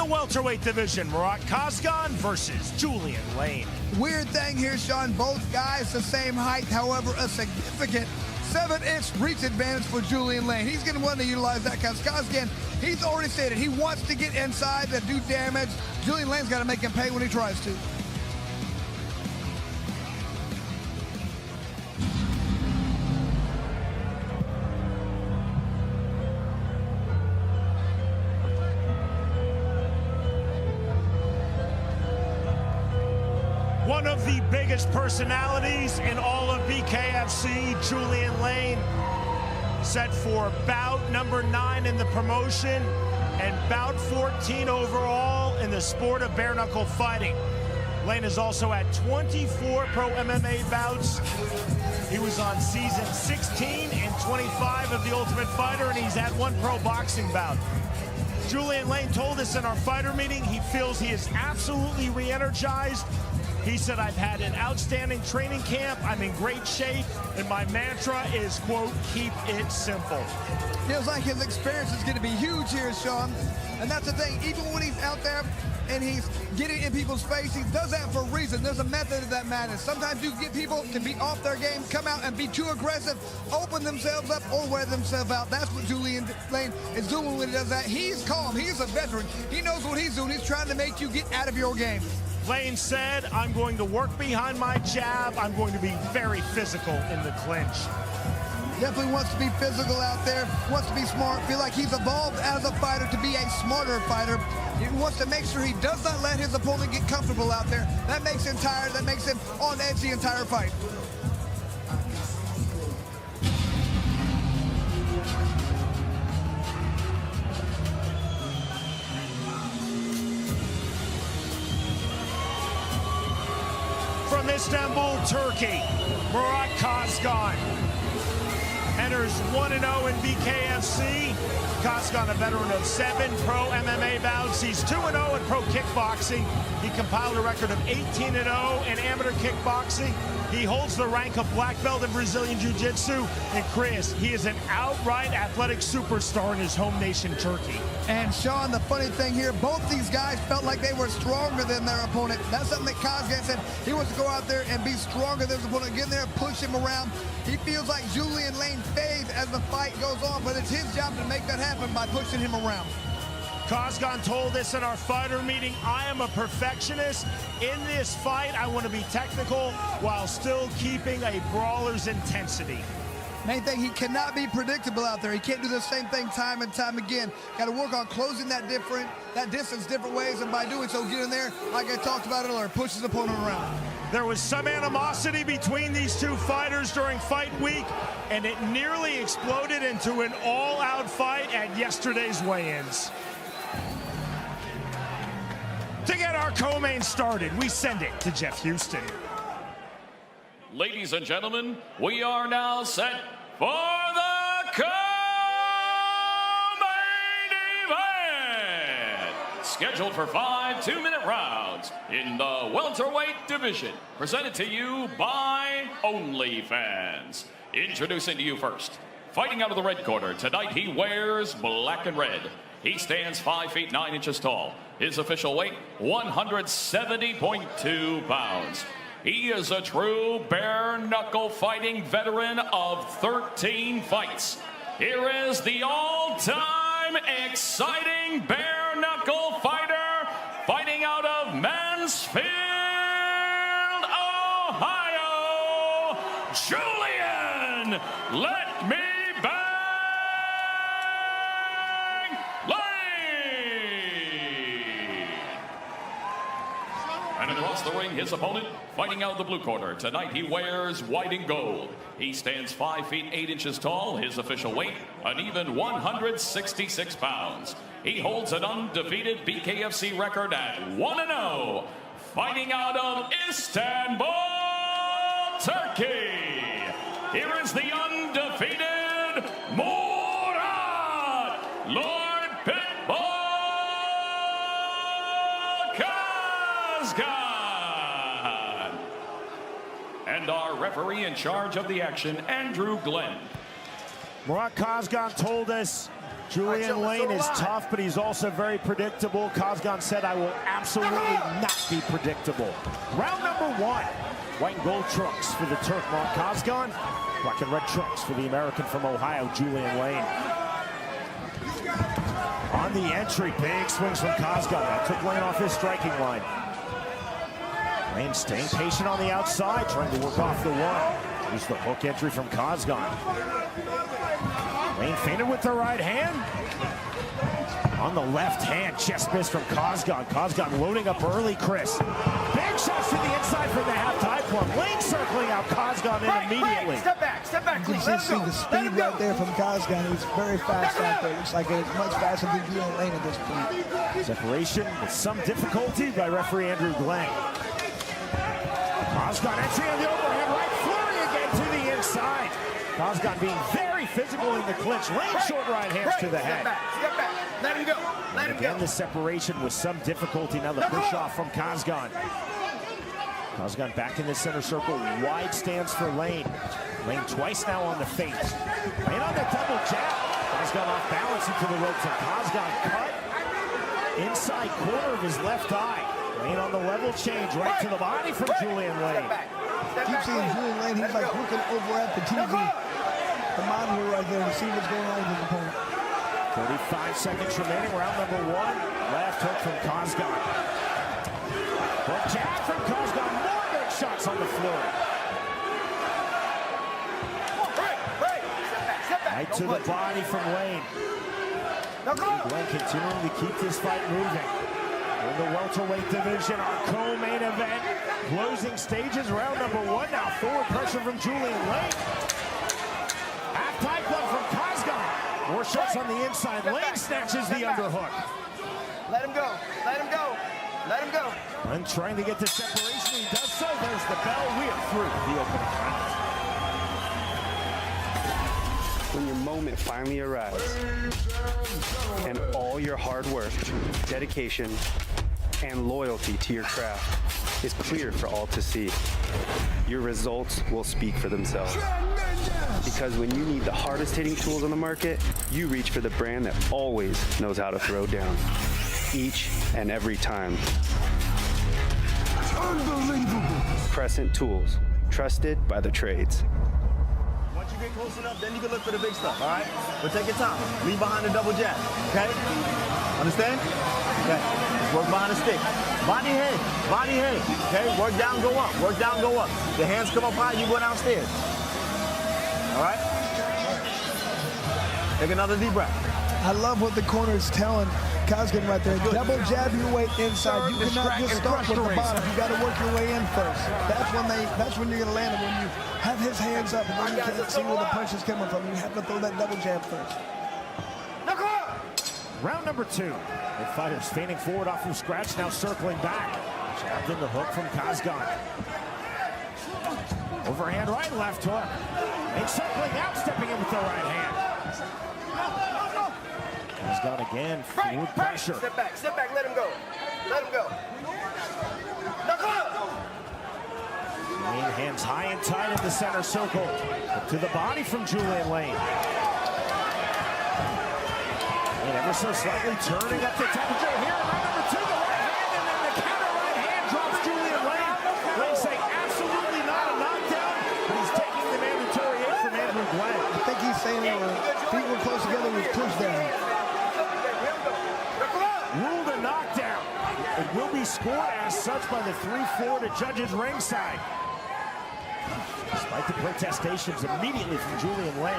welterweight division, Murat Kazgan versus Julian Lane. Weird thing here, Sean. Both guys the same height, however, a significant 7-inch reach advantage for Julian Lane. He's going to want to utilize that because Kazgan, he's already stated he wants to get inside to do damage. Julian Lane's got to make him pay when he tries to. One of the biggest personalities in all of BKFC, Julian Lane, set for bout number 9 in the promotion and bout 14 overall in the sport of bare knuckle fighting. Lane has also had 24 pro MMA bouts. He was on season 16 and 25 of The Ultimate Fighter, and he's had 1 pro boxing bout. Julian Lane told us in our fighter meeting he feels he is absolutely re-energized. He said, I've had an outstanding training camp, I'm in great shape, and my mantra is, quote, keep it simple. Feels like his experience is going to be huge here, Sean. And that's the thing, even when he's out there and he's getting in people's face, he does that for a reason. There's a method of that madness. Sometimes you get people to be off their game, come out and be too aggressive, open themselves up or wear themselves out. That's what Julian Lane is doing when he does that. He's calm, he's a veteran. He knows what he's doing. He's trying to make you get out of your game. Lane said, I'm going to work behind my jab. I'm going to be very physical in the clinch. Definitely wants to be physical out there, wants to be smart, feel like he's evolved as a fighter to be a smarter fighter. He wants to make sure he does not let his opponent get comfortable out there. That makes him tired, that makes him on edge the entire fight. From Istanbul, Turkey, Murat Kazgan enters 1-0 in BKFC. Kazgan, a veteran of 7 pro MMA bouts. He's 2-0 in pro kickboxing. He compiled a record of 18-0 in amateur kickboxing. He holds the rank of black belt in Brazilian Jiu-Jitsu. And Chris, he is an outright athletic superstar in his home nation, Turkey. And Sean, the funny thing here, both these guys felt like they were stronger than their opponent. That's something that Kazgan said. He wants to go out there and be stronger than his opponent, get in there and push him around. He feels like Julian Lane fades as the fight goes on, but it's his job to make that happen by pushing him around. Kazgan told us in our fighter meeting, I am a perfectionist. In this fight, I want to be technical while still keeping a brawler's intensity. Main thing, he cannot be predictable out there. He can't do the same thing time and time again. Got to work on closing that distance different ways, and by doing so, get in there, like I talked about earlier, push his opponent around. There was some animosity between these two fighters during fight week, and it nearly exploded into an all-out fight at yesterday's weigh-ins. To get our co-main started, we send it to Jeff Houston. Ladies and gentlemen, we are now set for the co-main event. Scheduled for 5 2-minute rounds in the welterweight division. Presented to you by OnlyFans. Introducing to you first, fighting out of the red corner. Tonight he wears black and red. He stands 5 feet 9 inches tall. His official weight, 170.2 pounds. He is a true bare-knuckle fighting veteran of 13 fights. Here is the all-time exciting bare-knuckle fighter fighting out of Mansfield, Ohio, Julian, let me and across the ring, his opponent, fighting out of the blue corner. Tonight, he wears white and gold. He stands 5 feet 8 inches tall. His official weight, an even 166 pounds. He holds an undefeated BKFC record at 1-0. Fighting out of Istanbul, Turkey. Here is the undefeated Murat Lord Pitbull Kazgan. And our referee in charge of the action, Andrew Glenn. Murat Kazgan told us Julian Lane is tough, but he's also very predictable. Kazgan said, I will absolutely not be predictable. Round number 1. White and gold trunks for the Turk, Murat Kazgan. Black and red trunks for the American from Ohio, Julian Lane. On the entry, big swings from Kazgan. That took Lane off his striking line. Lane staying patient on the outside, trying to work off the one. Here's the hook entry from Kazgan. Lane feinted with the right hand. On the left hand, chest miss from Kazgan. Kazgan loading up early, Chris. Big shots to the inside from the half-tie plum. Lane circling out Kazgan in immediately. Step back, please. You see the speed right there from Kazgan. He's very fast out there. Looks like it's much faster than Julian Lane at this point. Separation with some difficulty by referee Andrew Glenn. Kazgan entry on the overhand right, flurry again to the inside. Kazgan being very physical in the clinch. Lane short right hands to the head. Step back. Let him go. Let him go. Again, the separation with some difficulty. Now the push off from Kazgan. Kazgan back in the center circle. Wide stance for Lane. Lane twice now on the feint. Lane on the double jab. Kazgan off balance into the ropes, and Kazgan cut inside corner of his left eye. Lane on the level change right to the body from Julian Lane. Keep seeing Julian Lane. He's like looking over at the TV, the monitor right there, to see what's going on with his opponent. 35 seconds remaining, round number 1. Left hook from Kazgan. Hook jab from Kazgan. More big shots on the floor. Right to the body from Lane. Glenn continuing to keep this fight moving. In the welterweight division, our co-main event. Closing stages, round number 1. Now forward pressure from Julian Lane. Half-tie club from Kazgan. More shots on the inside. Lane snatches the underhook. Let him go. Let him go. Let him go. Glenn trying to get the separation. He does so. There's the bell. We are through the opening round. When your moment finally arrives and all your hard work, dedication, and loyalty to your craft is clear for all to see, your results will speak for themselves. Because when you need the hardest hitting tools on the market, you reach for the brand that always knows how to throw down, each and every time. Unbelievable! Crescent Tools, trusted by the trades. Once you get close enough, then you can look for the big stuff, all right? But take your time. Leave behind the double jab, okay? Understand? Okay. Work behind the stick. Body head, okay? Work down, go up. Work down, go up. The hands come up high, you go downstairs. All right? Take another deep breath. I love what the corner is telling Kazgan right there. Double jab your way inside. You cannot just start with the bottom. You got to work your way in first. That's when you're going to land it. When you have his hands up and then you can't see where the punch is coming from. You have to throw that double jab first. Round number 2. The fighters feigning forward off from scratch, now circling back. Jabbed in the hook from Kazgan. Overhand right, left hook. And circling out, stepping in with the right hand. Kazgan again, forward pressure. Step back, let him go. Let him go. Lane hands high and tight in the center circle. Up to the body from Julian Lane. And ever so slightly turning up the temperature here. Round number 2, the right hand, and then the counter right hand drops Julian Lane. Lane saying absolutely not a knockdown, but he's taking the mandatory 8 from Andrew Glenn. I think he's saying feet were close together with push down. Ruled a knockdown. It will be scored as such by the 3-4 to judges ringside. Despite the protestations immediately from Julian Lane.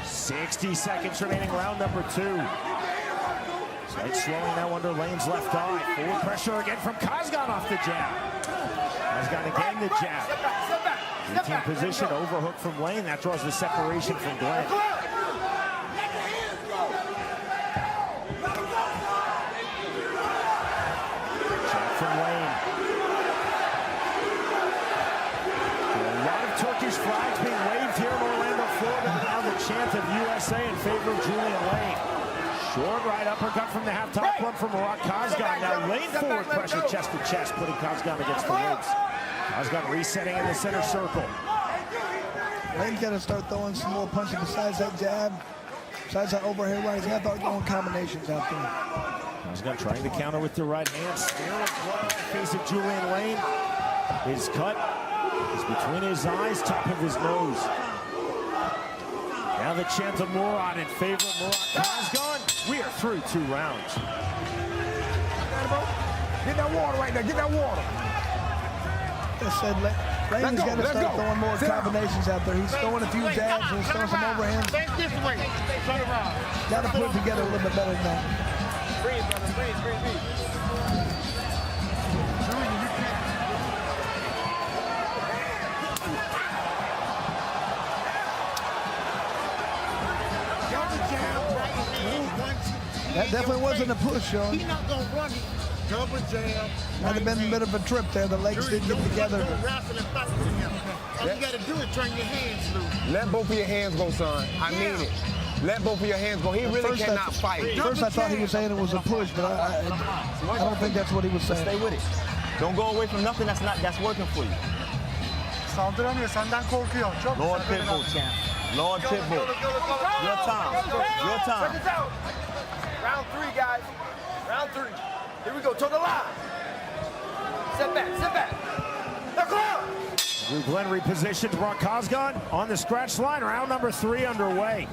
60 seconds remaining, round number 2. Slight slowing now under Lane's left eye. Forward pressure again from Kazgan off the jab. Kazgan again the jab. 18 position, overhook from Lane. That draws the separation from Glenn. Jab from Lane. A lot of Turkish flags being waved here in Orlando, Florida. Now the chant of USA in favor of Julian Lane. Short right uppercut from the half-top club from Murat Kazgan. Now Lane forward pressure chest to chest, putting Kazgan against the ropes. Kazgan resetting in the center circle. Lane's got to start throwing some more punches besides that jab, besides that overhead right. He's got to start throwing combinations out there. Kazgan trying to counter with the right hand. Smear of blood on the face of Julian Lane. His cut is between his eyes, top of his nose. Now the chant of Murat in favor of Murat Kazgan. We are through 2 rounds. Get that water right there. Get that water. I said, Lane's got to start throwing more combinations out there. He's throwing a few jabs and he's throwing some overhands. Got to put it together a little bit better than that. Breathe, brother. Breathe. That definitely wasn't a push, Sean. He's not going to run. Double jab. Might have been a bit of a trip there. The legs didn't get together. Don't wrestle and fight with him. All you got to do is turn your hands loose. Let both of your hands go, son. I mean it. Let both of your hands go. He really cannot fight. First, I thought he was saying it was a push, but I don't think that's what he was saying. Stay with it. Don't go away from nothing that's working for you. Saldıramıyor, senden korkuyor. Çok Lord Pitbull, champ. Lord Pitbull. Your time. Your time. Check this out. Round 3, guys. Round 3. Here we go. To the line. Sit back. Now go out. Glenn repositioned Murat Kazgan on the scratch line. Round number 3 underway.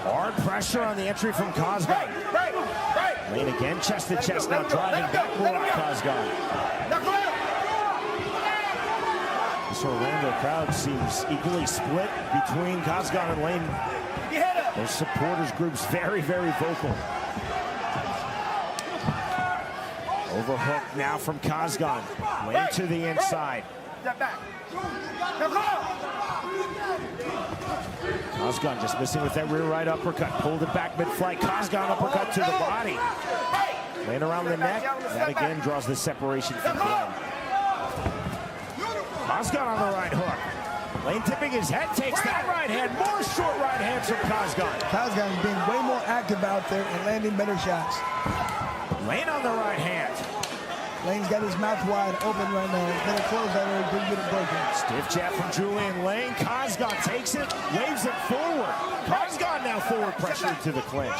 Hard pressure on the entry from Kazgan. Right. Lane again, chest to chest, now driving back Murat Kazgan. Now go out. This Orlando crowd seems equally split between Kazgan and Lane. Those supporters groups very, very vocal. Overhook now from Kazgan. Lane to the inside. Step back. Now go out. Kazgan just missing with that rear right uppercut. Pulled it back mid-flight. Kazgan uppercut to the body. Lane around the neck. That again draws the separation from Glenn. Kazgan on the right hook. Lane tipping his head, takes that right hand. More short right hands from Kazgan. Kazgan is being way more active out there and landing better shots. Lane on the right hand. Lane's got his mouth wide open right now. He's gonna close that area pretty good at breaking. Stiff jab from Julian Lane. Kazgan takes it, waves it forward. Kazgan now forward pressure to the clinch.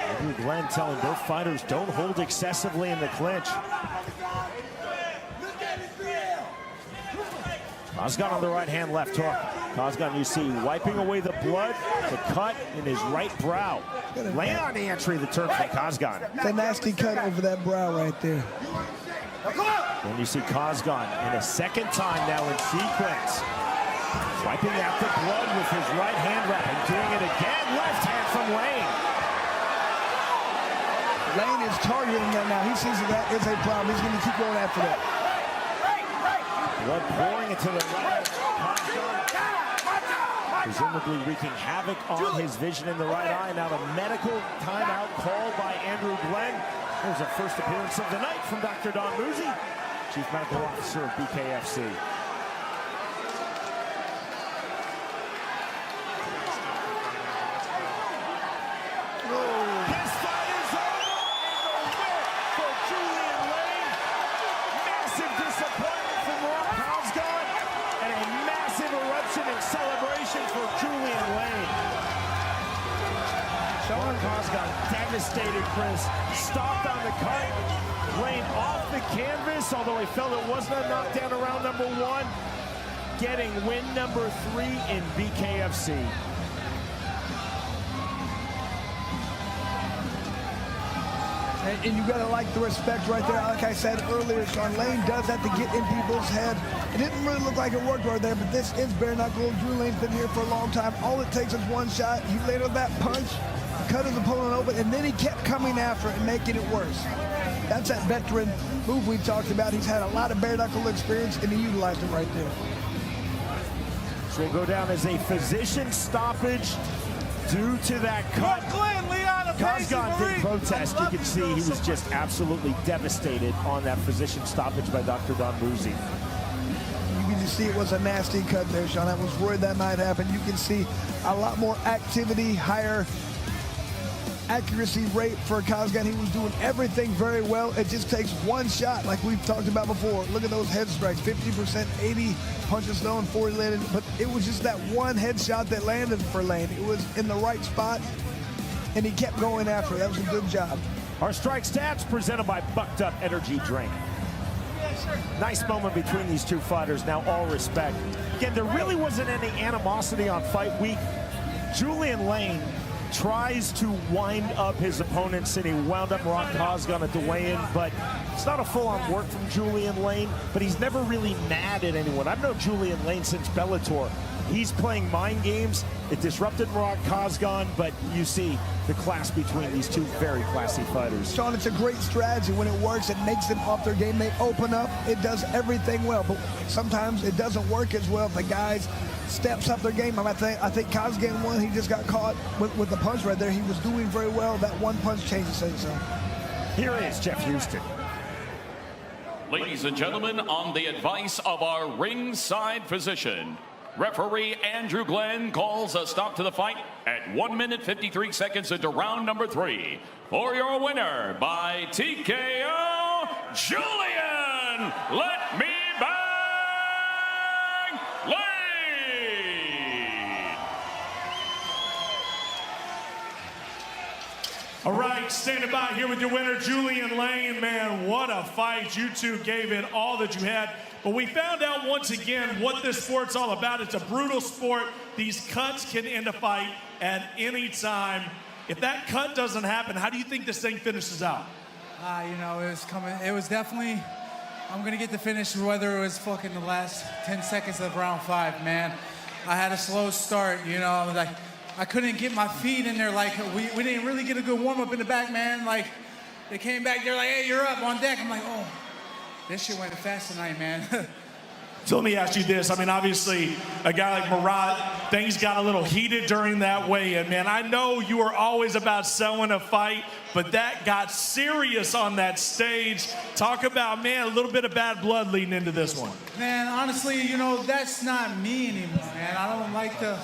Andrew Glenn telling both fighters don't hold excessively in the clinch. Kazgan on the right hand, left hook. Kazgan, you see, wiping away the blood, the cut in his right brow. Lane on the entry, the turn from Kazgan. It's a nasty cut over that brow right there. Then you see Kazgan in a second time now in sequence. Wiping out the blood with his right hand wrap and doing it again. Left hand from Lane. Lane is targeting that now. He sees that is a problem. He's going to keep going after that. Blood pouring into the right. Presumably wreaking havoc on his vision in the right eye. Now the medical timeout called by Andrew Glenn. There's a first appearance of the night from Dr. Don Muzi, Chief Medical Officer of BKFC. This fight is over, and the win for Julian Lane. Massive disappointment from Murat Kazgan, and a massive eruption and celebration for Julian Lane. Murat Kazgan devastated, Chris. Stopped on the cut. Lane off the canvas, although he felt it wasn't a knockdown around number 1. Getting win number 3 in BKFC. And you gotta like the respect right there. Like I said earlier, Sean, Lane does have to get in people's head. It didn't really look like it worked right there, but this is bare knuckle. Julian Lane's been here for a long time. All it takes is one shot. He laid on that punch, cut his opponent open, and then he kept coming after it and making it worse. That's that veteran move we talked about. He's had a lot of bare knuckle experience, and he utilized it right there. So will go down as a physician stoppage due to that cut. Kazgan did protest. You can see he was just absolutely devastated on that physician stoppage by Dr. Don Muzi. You can just see it was a nasty cut there, Sean. I was worried that might happen. You can see a lot more activity, higher accuracy rate for Kazgan. He was doing everything very well. It just takes one shot, like we've talked about before. Look at those head strikes, 50%, 80 punches thrown, 40 landed. But it was just that one headshot that landed for Lane. It was in the right spot, and he kept going after it. That was a good job. Our strike stats presented by Bucked Up Energy Drink. Nice moment between these two fighters. Now all respect. Again, there really wasn't any animosity on fight week. Julian Lane tries to wind up his opponents, and he wound up Murat Kazgan at the weigh-in, but it's not a full-on work from Julian Lane, but he's never really mad at anyone. I've known Julian Lane since Bellator. He's playing mind games. It disrupted Murat Kazgan, but you see the class between these two very classy fighters. Sean, it's a great strategy. When it works, it makes them off their game. They open up. It does everything well, but sometimes it doesn't work as well if the guys steps up their game. I think Kazgan won. He just got caught with the punch right there. He was doing very well. That one punch changes things. So. Here is Jeff Houston. Ladies and gentlemen, on the advice of our ringside physician, referee Andrew Glenn calls a stop to the fight at 1 minute 53 seconds into round number 3. For your winner by TKO, Julian, let me bang Lane. All right, standing by here with your winner, Julian Lane. Man, what a fight. You two gave it all that you had. But we found out once again what this sport's all about. It's a brutal sport. These cuts can end a fight at any time. If that cut doesn't happen, how do you think this thing finishes out? You know, it was coming. It was definitely, I'm going to get the finish whether it was fucking the last 10 seconds of round 5, man. I had a slow start, you know, like I couldn't get my feet in there. Like we didn't really get a good warm-up in the back, man. Like they came back, they're like, hey, you're up on deck. I'm like, oh. This shit went fast tonight, man. So let me ask you this. I mean, obviously, a guy like Murat, things got a little heated during that weigh-in, man. I know you were always about selling a fight, but that got serious on that stage. Talk about, man, a little bit of bad blood leading into this one. Man, honestly, you know, that's not me anymore, man. I don't like to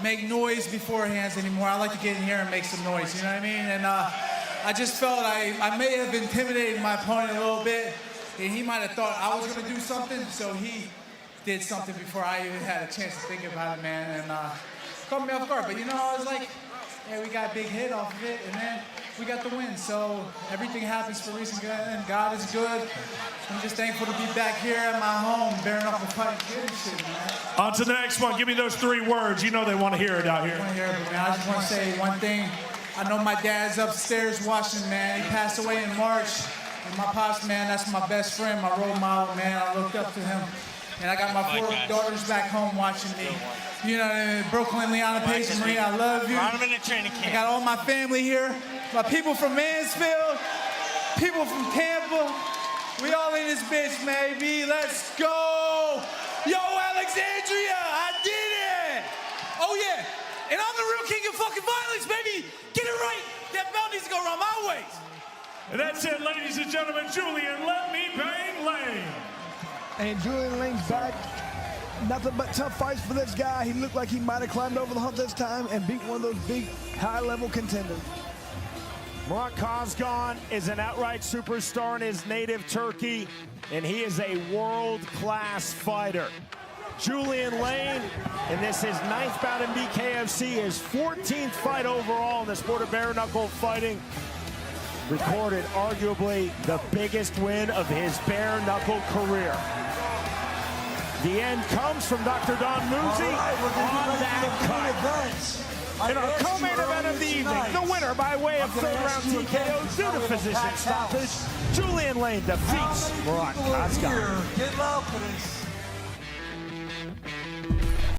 make noise beforehand anymore. I like to get in here and make some noise, you know what I mean? And I just felt I may have intimidated my opponent a little bit. And he might have thought I was going to do something, so he did something before I even had a chance to think about it, man, and caught me off guard. But, you know, I was like, yeah, we got a big hit off of it, and then we got the win. So everything happens for a reason, and God is good. I'm just thankful to be back here at my home, bearing up the fight and shit, man. On to the next one. Give me those 3 words. You know they want to hear it out here. I want to hear it, man. I just want to say one thing. I know my dad's upstairs watching, man. He passed away in March. And my pops, man, that's my best friend, my role model, man. I looked up to him. And I got my 4 daughters back home watching me. You know, Brooklyn, Liana, Paige, and Maria, I love you. I got all my family here. My people from Mansfield, people from Tampa. We all in this bitch, maybe. Let's go. Yo, Alexandria, I did it. Oh, yeah. And I'm the real king of fucking violence, baby. Get it right. That belt needs to go around my waist. And that's it, ladies and gentlemen. Julian, let me bang Lane. And Julian Lane's back. Nothing but tough fights for this guy. He looked like he might have climbed over the hump this time and beat one of those big, high-level contenders. Murat Kazgan is an outright superstar in his native Turkey, and he is a world-class fighter. Julian Lane, and this is 9th bout in BKFC, his 14th fight overall in the sport of bare-knuckle fighting. Recorded arguably the biggest win of his bare-knuckle career. The end comes from Dr. Don Muzi on that cut. In our co-main event of the evening, the winner by way of 3rd round TKO due to physician stoppage, Julian Lane defeats Murat Kazgan. Get loud for this.